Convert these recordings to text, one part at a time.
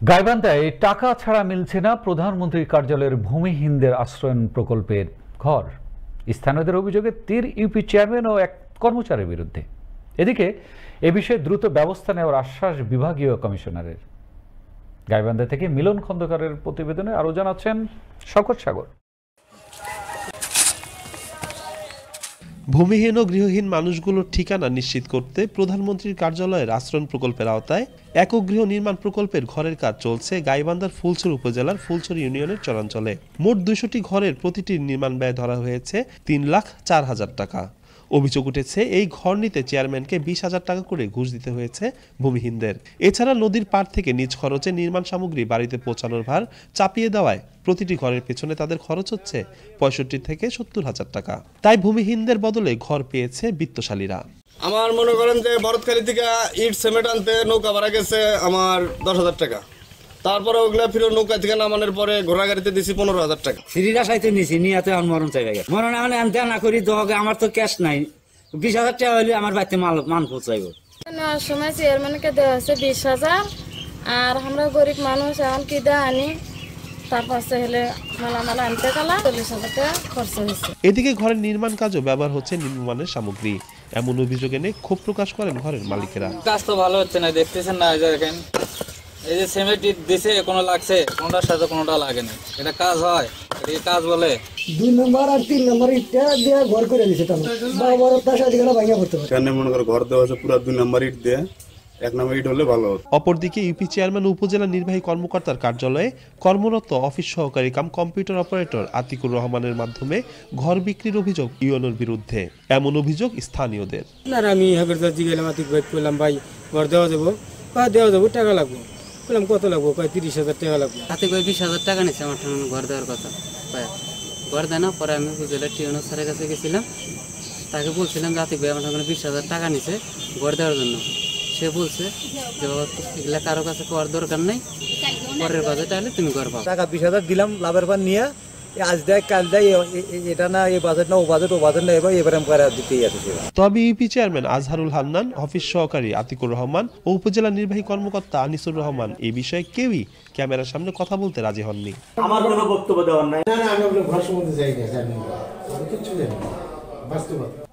গাইবান্ধায় টাকা ছাড়া মিলছে না প্রধানমন্ত্রীর কার্যালয়ের ভূমিহীনদের আশ্রয়ন প্রকল্পের ঘর। স্থানীয়দের অভিযোগে তীর ইউপি চেয়ারম্যান ও এক কর্মচারীর বিরুদ্ধে। এদিকে এ বিষয়ে দ্রুত ব্যবস্থা নেওয়ার আশ্বাস বিভাগীয় কমিশনারের। গাইবান্ধা থেকে মিলন খন্দকারের প্রতিবেদনে আরো জানাচ্ছেন শওকত সাগর। ভূমিহীন ও গৃহহীন মানুষগুলোর ঠিকানা নিশ্চিত করতে প্রধানমন্ত্রীর কার্যালয়ের আশ্রয়ন প্রকল্পের আওতায় একক গৃহ নির্মাণ প্রকল্পের ঘরের কাজ চলছে গাইবান্ধার ফুলছড়ি উপজেলার ফুলছড়ি ইউনিয়নের চরাঞ্চলে। মোট ২০০টি ঘরের প্রতিটির নির্মাণ ব্যয় ধরা হয়েছে ৩,০৪,০০০ টাকা। অভিযোগ উঠেছে এই ঘর নিতে চেয়ারম্যানকে ২০,০০০ টাকা করে ঘুষ দিতে হয়েছে ভূমিহীনদের। এছাড়া নদীর পাড় থেকে নিজ খরচে নির্মাণ সামগ্রী বাড়িতে পৌঁছানোর ভার চাপিয়ে দেওয়ায় প্রতিটি ঘরের পেছনে তাদের খরচ হচ্ছে ৬৫ থেকে ৭০,০০০ টাকা। তাই ভূমিহীনদের বদলে ঘর পেয়েছে বিত্তশালীরা। আমার মনে করেন যে বরতখালী থেকে ইট সিমেন্ট আনতে নৌকা ভাড়া গেছে আমার ১০,০০০ টাকা। তারপরে ওগুলা ফিরে নৌকা থেকে নামানোর পরে ঘোড়া গাড়িতে দিছি ১৫,০০০ টাকা। সিরিরা সাইতে নিছি নিয়ে আমি মরণ চাই গেছে মরণ মানে আনতে না করি আমার তো ক্যাশ নাই। ২০,০০০ টাকা হলে আমার বাড়িতে মান পৌঁছাইব। নেওয়ার সময় চেয়ারম্যানকে দেওয়া হচ্ছে ২০,০০০, আর আমরা গরিব মানুষ এখন কি দেওয়া আনি। তারপর হলে মালা আনতে গেলাম ৪০,০০০ টাকা খরচ হয়েছে। এদিকে ঘরের নির্মাণ কাজও ব্যবহার হচ্ছে নিম্নমানের সামগ্রী। এমন অভিযোগ এনে ক্ষোভ প্রকাশ করেন ঘরের মালিকেরা। কাজ তো ভালো হচ্ছে না, দেখতেছেন না। দেখেন এই যে সিমেন্ট দিছে, কোনো লাগছে, কোনোটার সাথে কোনোটা লাগে না। এটা কাজ হয়, এটা কাজ বলে। ২ নম্বর আর ৩ নম্বর ইটটা দিয়ে ঘর করে দিছে। মনে করো ঘর দেওয়া আছে পুরো ২ নম্বর ইট দিয়ে, ১ নম্বর ইট হলে ভালো হতো। অপরদিকে ইউপি চেয়ারম্যান উপজেলা নির্বাহী কর্মকর্তার কার্যালয়ে কর্মরত অফিস সহকারী কাম কম্পিউটার অপারেটর আতিকুর রহমানের মাধ্যমে ঘর বিক্রির অভিযোগ ইউএনওর বিরুদ্ধে। এমন অভিযোগ স্থানীয়দের। আমি জিজ্ঞাসা আতিক ভাই বললাম, ভাই ঘর দেওয়া যাবো? দেওয়া যাবো, টাকা লাগবো। বললাম কত লাগবো? ৩০,০০০ টাকা লাগবে। আতিক ভাই ২০,০০০ টাকা নিচ্ছে আমার ঘর দেওয়ার কথা। ঘর দেয় না। পরে আমি উপজেলা টিউনো স্যারের কাছে গেছিলাম, তাকে বলছিলাম যে আতিক ভাই আমার ২০,০০০ টাকা নিছে ঘর দেওয়ার জন্য। সে বলছে যে এগুলা কারো কাছে করার দরকার নেই, পরের বাজেট আসলে তুমি ঘর পাও। টাকা ২০,০০০ দিলাম লাভের পান নিয়ে, আজ দেয় কাল দেয়, এটা না এই বাজেট না ও বাজেট না, এবার দিতেই আছে। তবে UP chairman Azharul Hannan, office সহকারী আতিকুর রহমান ও উপজেলা নির্বাহী কর্মকর্তা আনিসুর রহমান এই বিষয়ে কেউই ক্যামেরার সামনে কথা বলতে রাজি হননি। আমার কোনো বক্তব্য দেওয়ার নাই। না আমি ঘর সম্বন্ধে যাই না, জানি না, আমি কিছু জানি না।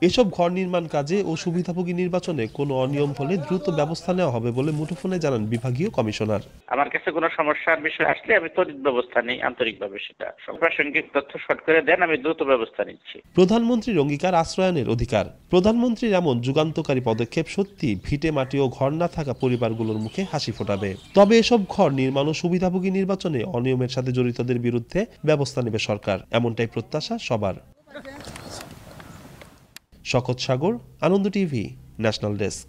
এসব ঘর নির্মাণ কাজে ও সুবিধাভোগী নির্বাচনে কোনো অনিয়ম হলে দ্রুত ব্যবস্থা নেওয়া হবে বলে মুঠোফোনে জানান বিভাগীয় কমিশনার। আমার কাছে কোনো সমস্যার বিষয় আসলে আমি তড়িৎ ব্যবস্থা নেই, আন্তরিকভাবে সেটা প্রাসঙ্গিক তথ্য শর্ট করে দেন, আমি দ্রুত ব্যবস্থা নিচ্ছি। প্রধানমন্ত্রীর অঙ্গীকার আশ্রয়নের অধিকার। প্রধানমন্ত্রীর এমন যুগান্তকারী পদক্ষেপ সত্যি ভিটে মাটি ও ঘর না থাকা পরিবারগুলোর মুখে হাসি ফোটাবে। তবে এসব ঘর নির্মাণ ও সুবিধাভোগী নির্বাচনে অনিয়মের সাথে জড়িতদের বিরুদ্ধে ব্যবস্থা নেবে সরকার, এমনটাই প্রত্যাশা সবার। শওকত সাগর, আনন্দ টিভি, ন্যাশনাল ডেস্ক।